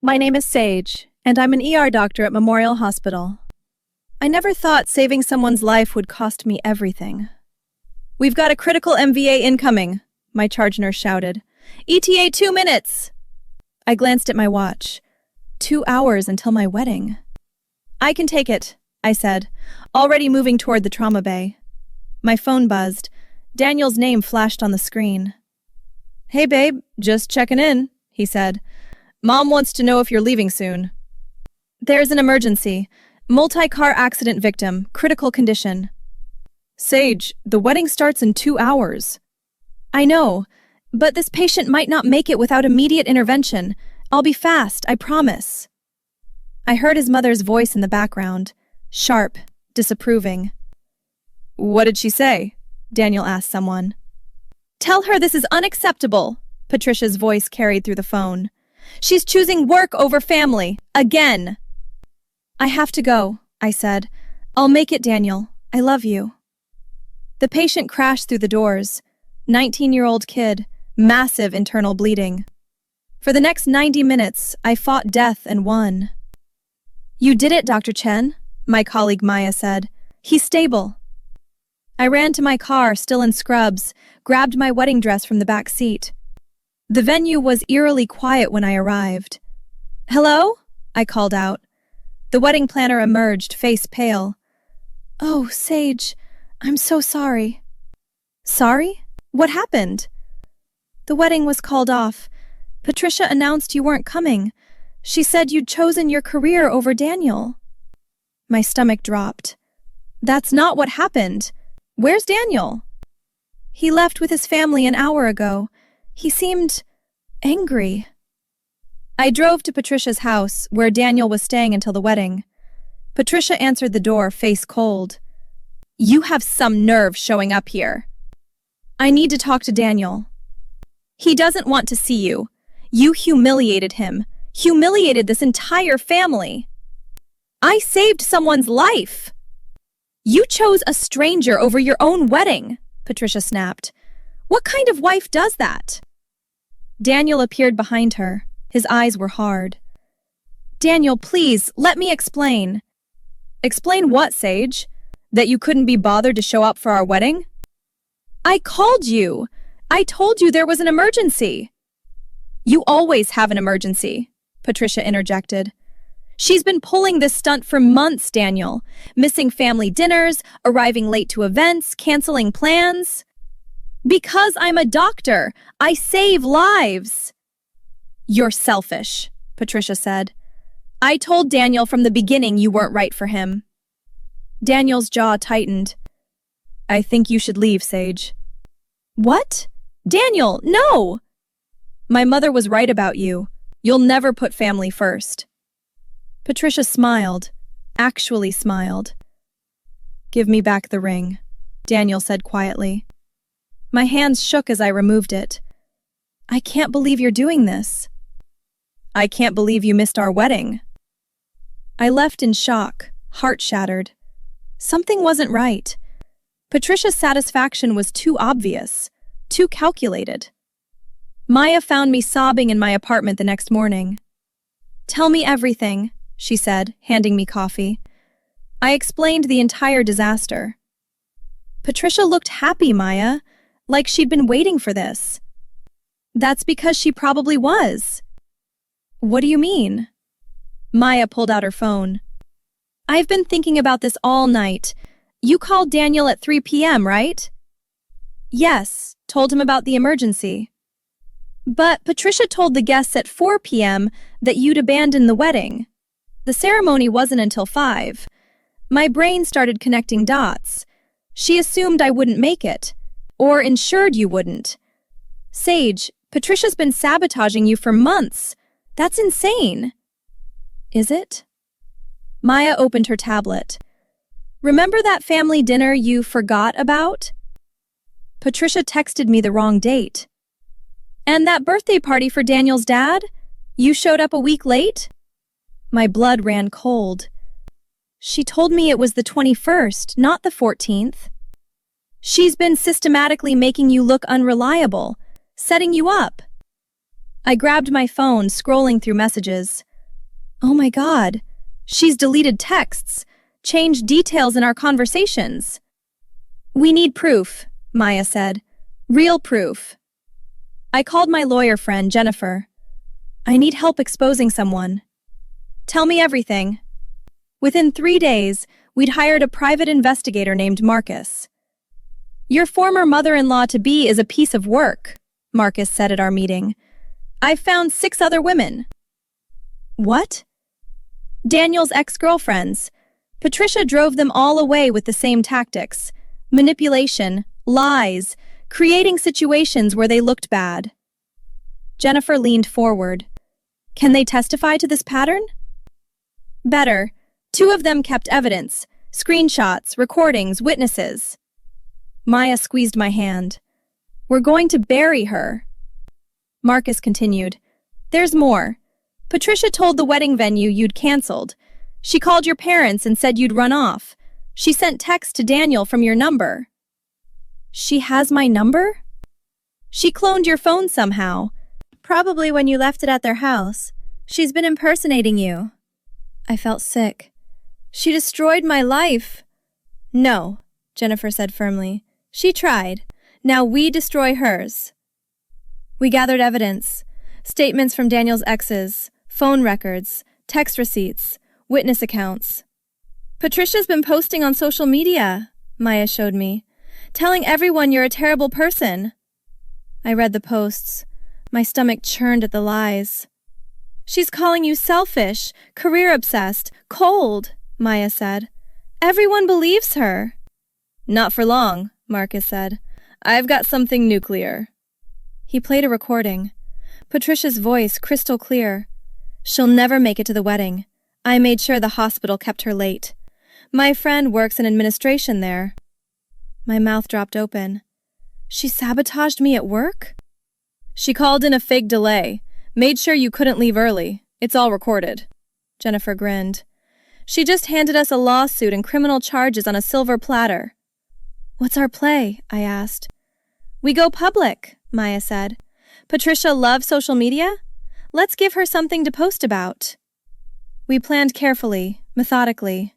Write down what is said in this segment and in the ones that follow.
My name is Sage, and I'm an ER doctor at Memorial Hospital. I never thought saving someone's life would cost me everything. "We've got a critical MVA incoming," my charge nurse shouted. "ETA 2 minutes!" I glanced at my watch. 2 hours until my wedding. "I can take it," I said, already moving toward the trauma bay. My phone buzzed. Daniel's name flashed on the screen. "Hey babe, just checking in," he said. "Mom wants to know if you're leaving soon." "There's an emergency. Multi-car accident victim, critical condition." "Sage, the wedding starts in 2 hours." "I know, but this patient might not make it without immediate intervention. I'll be fast, I promise." I heard his mother's voice in the background, sharp, disapproving. "What did she say?" Daniel asked someone. "Tell her this is unacceptable," Patricia's voice carried through the phone. "She's choosing work over family, again." "I have to go," I said. "I'll make it, Daniel. I love you." The patient crashed through the doors. 19-year-old kid, massive internal bleeding. For the next 90 minutes, I fought death and won. "You did it, Dr. Chen," my colleague Maya said. "He's stable." I ran to my car, still in scrubs, grabbed my wedding dress from the back seat. The venue was eerily quiet when I arrived. "Hello?" I called out. The wedding planner emerged, face pale. "Oh, Sage, I'm so sorry." "Sorry? What happened?" "The wedding was called off. Patricia announced you weren't coming. She said you'd chosen your career over Daniel." My stomach dropped. "That's not what happened. Where's Daniel?" "He left with his family an hour ago. He seemed angry." I drove to Patricia's house, where Daniel was staying until the wedding. Patricia answered the door, face cold. "You have some nerve showing up here." "I need to talk to Daniel." "He doesn't want to see you. You humiliated him, humiliated this entire family." "I saved someone's life." "You chose a stranger over your own wedding," Patricia snapped. "What kind of wife does that?" Daniel appeared behind her. His eyes were hard. "Daniel, please, let me explain." "Explain what, Sage? That you couldn't be bothered to show up for our wedding?" "I called you. I told you there was an emergency." "You always have an emergency," Patricia interjected. "She's been pulling this stunt for months, Daniel. Missing family dinners, arriving late to events, canceling plans. Because I'm a doctor, I save lives." "You're selfish," Patricia said. "I told Daniel from the beginning you weren't right for him." Daniel's jaw tightened. "I think you should leave, Sage." "What? Daniel, no!" "My mother was right about you. You'll never put family first." Patricia smiled, actually smiled. "Give me back the ring," Daniel said quietly. My hands shook as I removed it. "I can't believe you're doing this." "I can't believe you missed our wedding." I left in shock, heart shattered. Something wasn't right. Patricia's satisfaction was too obvious, too calculated. Maya found me sobbing in my apartment the next morning. "Tell me everything," she said, handing me coffee. I explained the entire disaster. "Patricia looked happy, Maya, like she'd been waiting for this." "That's because she probably was." "What do you mean?" Maya pulled out her phone. "I've been thinking about this all night. You called Daniel at 3 p.m., right?" "Yes, told him about the emergency." "But Patricia told the guests at 4 p.m. that you'd abandoned the wedding. The ceremony wasn't until 5. My brain started connecting dots. She assumed I wouldn't make it, or ensured you wouldn't. Sage, Patricia's been sabotaging you for months. That's insane." "Is it?" Maya opened her tablet. "Remember that family dinner you forgot about?" Patricia texted me the wrong date. "And that birthday party for Daniel's dad? You showed up a week late?" My blood ran cold. "She told me it was the 21st, not the 14th. She's been systematically making you look unreliable, setting you up." I grabbed my phone, scrolling through messages. Oh my God. She's deleted texts, changed details in our conversations. We need proof, Maya said. Real proof. I called my lawyer friend, Jennifer. I need help exposing someone. Tell me everything. Within 3 days, we'd hired a private investigator named Marcus. Your former mother-in-law-to-be is a piece of work, Marcus said at our meeting. I've found 6 other women. What? Daniel's ex-girlfriends. Patricia drove them all away with the same tactics. Manipulation, lies, creating situations where they looked bad. Jennifer leaned forward. Can they testify to this pattern? Better. 2 of them kept evidence, screenshots, recordings, witnesses. Maya squeezed my hand. We're going to bury her. Marcus continued. There's more. Patricia told the wedding venue you'd canceled. She called your parents and said you'd run off. She sent texts to Daniel from your number. She has my number? She cloned your phone somehow. Probably when you left it at their house. She's been impersonating you. I felt sick. She destroyed my life. No, Jennifer said firmly. She tried. Now we destroy hers. We gathered evidence. Statements from Daniel's exes, phone records, text receipts, witness accounts. Patricia's been posting on social media, Maya showed me, telling everyone you're a terrible person. I read the posts. My stomach churned at the lies. She's calling you selfish, career-obsessed, cold, Maya said. Everyone believes her. Not for long, Marcus said. I've got something nuclear. He played a recording. Patricia's voice crystal clear. She'll never make it to the wedding. I made sure the hospital kept her late. My friend works in administration there. My mouth dropped open. She sabotaged me at work? She called in a fake delay. Made sure you couldn't leave early. It's all recorded. Jennifer grinned. She just handed us a lawsuit and criminal charges on a silver platter. What's our play? I asked. We go public, Maya said. Patricia loves social media? Let's give her something to post about. We planned carefully, methodically.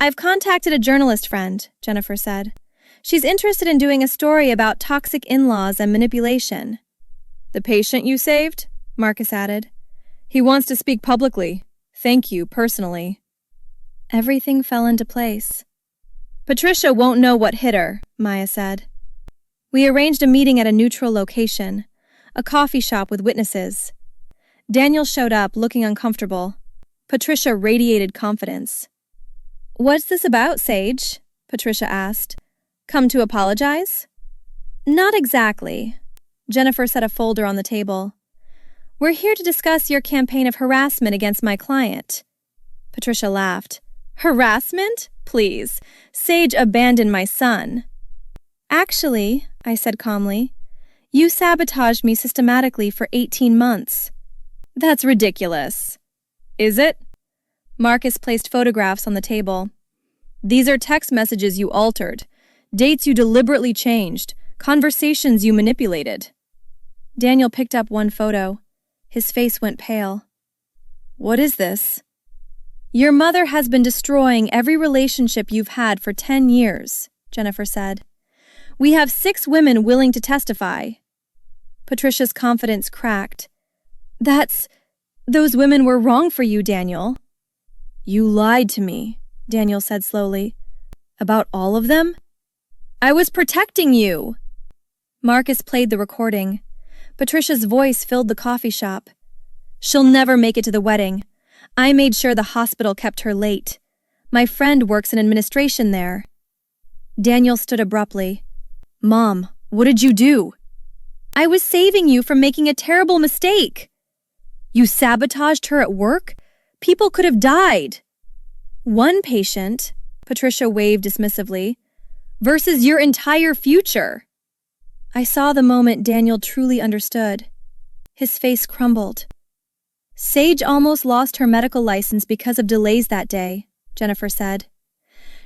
I've contacted a journalist friend, Jennifer said. She's interested in doing a story about toxic in-laws and manipulation. The patient you saved? Marcus added. He wants to speak publicly. Thank you, personally. Everything fell into place. Patricia won't know what hit her, Maya said. We arranged a meeting at a neutral location, a coffee shop with witnesses. Daniel showed up, looking uncomfortable. Patricia radiated confidence. What's this about, Sage? Patricia asked. Come to apologize? Not exactly. Jennifer set a folder on the table. We're here to discuss your campaign of harassment against my client. Patricia laughed. Harassment? Please. Sage abandoned my son. Actually, I said calmly, you sabotaged me systematically for 18 months. That's ridiculous. Is it? Marcus placed photographs on the table. These are text messages you altered, dates you deliberately changed, conversations you manipulated. Daniel picked up one photo. His face went pale. What is this? Your mother has been destroying every relationship you've had for 10 years, Jennifer said. We have 6 women willing to testify. Patricia's confidence cracked. Those women were wrong for you, Daniel. You lied to me, Daniel said slowly. About all of them? I was protecting you. Marcus played the recording. Patricia's voice filled the coffee shop. She'll never make it to the wedding. I made sure the hospital kept her late. My friend works in administration there. Daniel stood abruptly. Mom, what did you do? I was saving you from making a terrible mistake. You sabotaged her at work? People could have died. One patient, Patricia waved dismissively, versus your entire future. I saw the moment Daniel truly understood. His face crumbled. Sage almost lost her medical license because of delays that day, Jennifer said.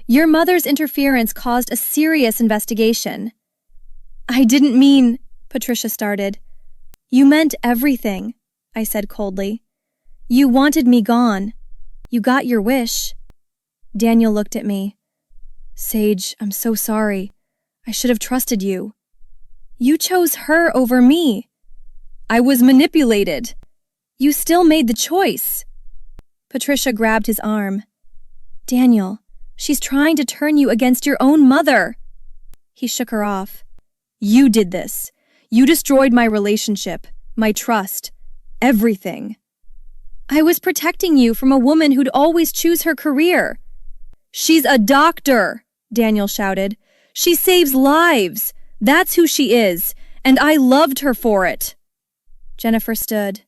Your mother's interference caused a serious investigation. I didn't mean, Patricia started. You meant everything, I said coldly. You wanted me gone. You got your wish. Daniel looked at me. Sage, I'm so sorry. I should have trusted you. You chose her over me. I was manipulated. You still made the choice. Patricia grabbed his arm. Daniel, she's trying to turn you against your own mother. He shook her off. You did this. You destroyed my relationship, my trust, everything. I was protecting you from a woman who'd always choose her career. She's a doctor, Daniel shouted. She saves lives. That's who she is, and I loved her for it. Jennifer stood.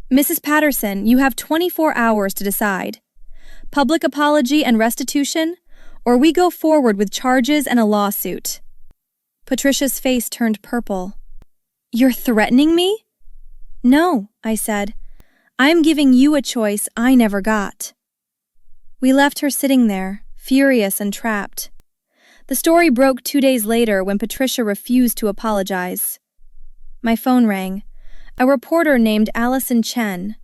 Mrs. Patterson, you have 24 hours to decide. Public apology and restitution, or we go forward with charges and a lawsuit. Patricia's face turned purple. You're threatening me? No, I said. I'm giving you a choice I never got. We left her sitting there, furious and trapped. The story broke 2 days later when Patricia refused to apologize. My phone rang. A reporter named Allison Chen.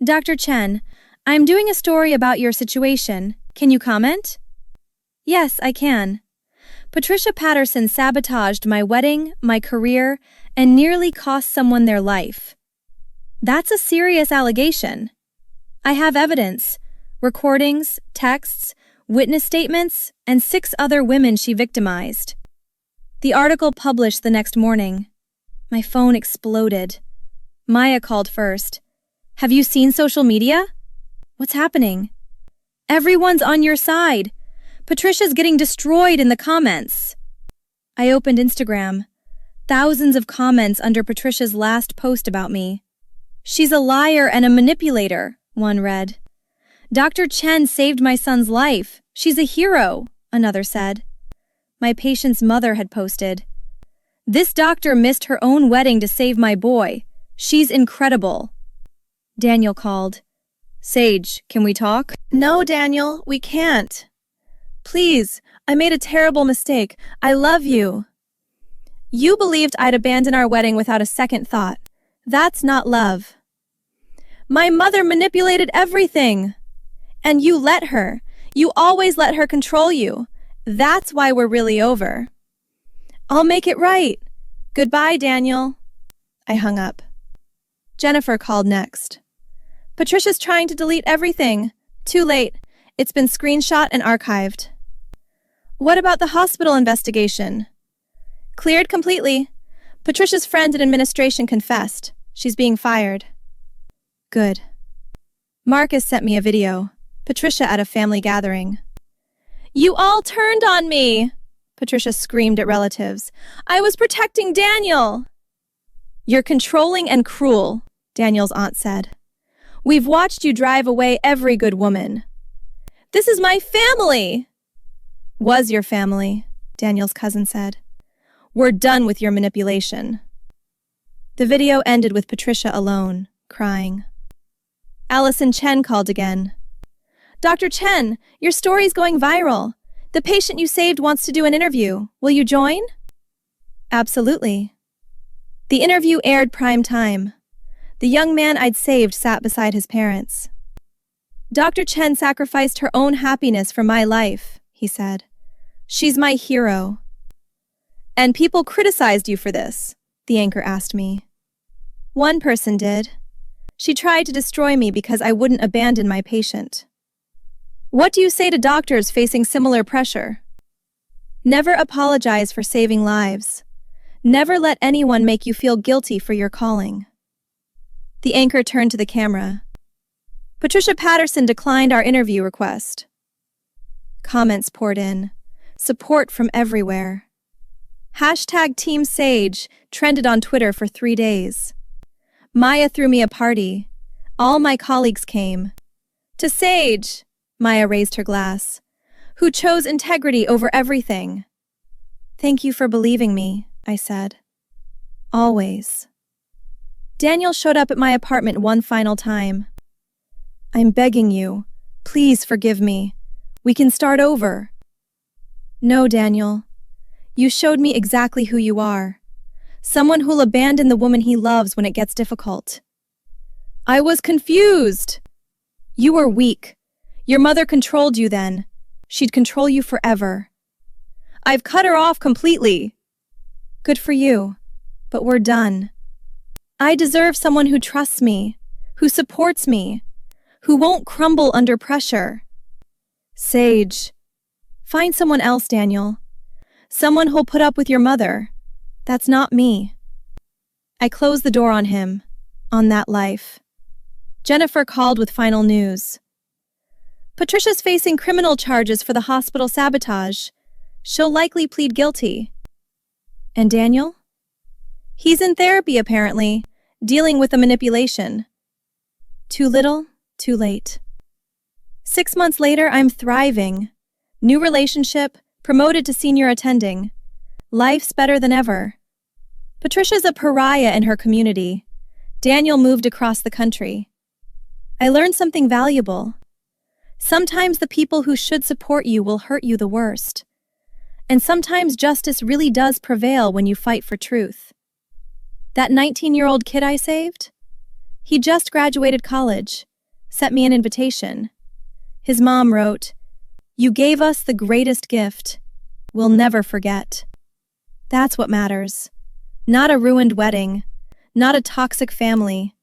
Dr. Chen, I'm doing a story about your situation. Can you comment? Yes, I can. Patricia Patterson sabotaged my wedding, my career, and nearly cost someone their life. That's a serious allegation. I have evidence, recordings, texts, witness statements, and 6 other women she victimized. The article published the next morning. My phone exploded. Maya called first. Have you seen social media? What's happening? Everyone's on your side. Patricia's getting destroyed in the comments. I opened Instagram. Thousands of comments under Patricia's last post about me. She's a liar and a manipulator, one read. Dr. Chen saved my son's life. She's a hero, another said. My patient's mother had posted. This doctor missed her own wedding to save my boy. She's incredible. Daniel called. Sage, can we talk? No, Daniel, we can't. Please, I made a terrible mistake. I love you. You believed I'd abandon our wedding without a second thought. That's not love. My mother manipulated everything. And you let her. You always let her control you. That's why we're really over. I'll make it right. Goodbye, Daniel. I hung up. Jennifer called next. Patricia's trying to delete everything. Too late. It's been screenshot and archived. What about the hospital investigation? Cleared completely. Patricia's friend in administration confessed. She's being fired. Good. Marcus sent me a video. Patricia at a family gathering. You all turned on me! Patricia screamed at relatives. I was protecting Daniel! You're controlling and cruel, Daniel's aunt said. We've watched you drive away every good woman. This is my family! Was your family, Daniel's cousin said. We're done with your manipulation. The video ended with Patricia alone, crying. Allison Chen called again. Dr. Chen, your story's going viral. The patient you saved wants to do an interview. Will you join? Absolutely. The interview aired prime time. The young man I'd saved sat beside his parents. Dr. Chen sacrificed her own happiness for my life, he said. She's my hero. And people criticized you for this, the anchor asked me. One person did. She tried to destroy me because I wouldn't abandon my patient. What do you say to doctors facing similar pressure? Never apologize for saving lives. Never let anyone make you feel guilty for your calling. The anchor turned to the camera. Patricia Patterson declined our interview request. Comments poured in. Support from everywhere. Hashtag Team Sage trended on Twitter for 3 days. Maya threw me a party. All my colleagues came. To Sage, Maya raised her glass, who chose integrity over everything. Thank you for believing me, I said. Always. Daniel showed up at my apartment one final time. I'm begging you. Please forgive me. We can start over. No, Daniel. You showed me exactly who you are. Someone who'll abandon the woman he loves when it gets difficult. I was confused. You were weak. Your mother controlled you then. She'd control you forever. I've cut her off completely. Good for you, but we're done. I deserve someone who trusts me, who supports me, who won't crumble under pressure. Sage. Find someone else, Daniel. Someone who'll put up with your mother. That's not me. I closed the door on him, on that life. Jennifer called with final news. Patricia's facing criminal charges for the hospital sabotage. She'll likely plead guilty. And Daniel? He's in therapy, apparently, dealing with the manipulation. Too little, too late. 6 months later, I'm thriving. New relationship, promoted to senior attending. Life's better than ever. Patricia's a pariah in her community. Daniel moved across the country. I learned something valuable. Sometimes the people who should support you will hurt you the worst. And sometimes justice really does prevail when you fight for truth. That 19-year-old kid I saved? He just graduated college, sent me an invitation. His mom wrote, "You gave us the greatest gift. We'll never forget." That's what matters. Not a ruined wedding, not a toxic family,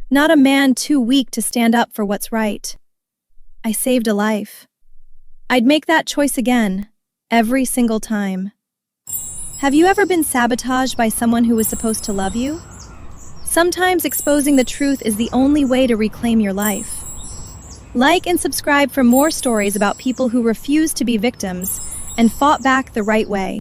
not a man too weak to stand up for what's right. I saved a life. I'd make that choice again, every single time. Have you ever been sabotaged by someone who was supposed to love you? Sometimes exposing the truth is the only way to reclaim your life. Like and subscribe for more stories about people who refused to be victims and fought back the right way.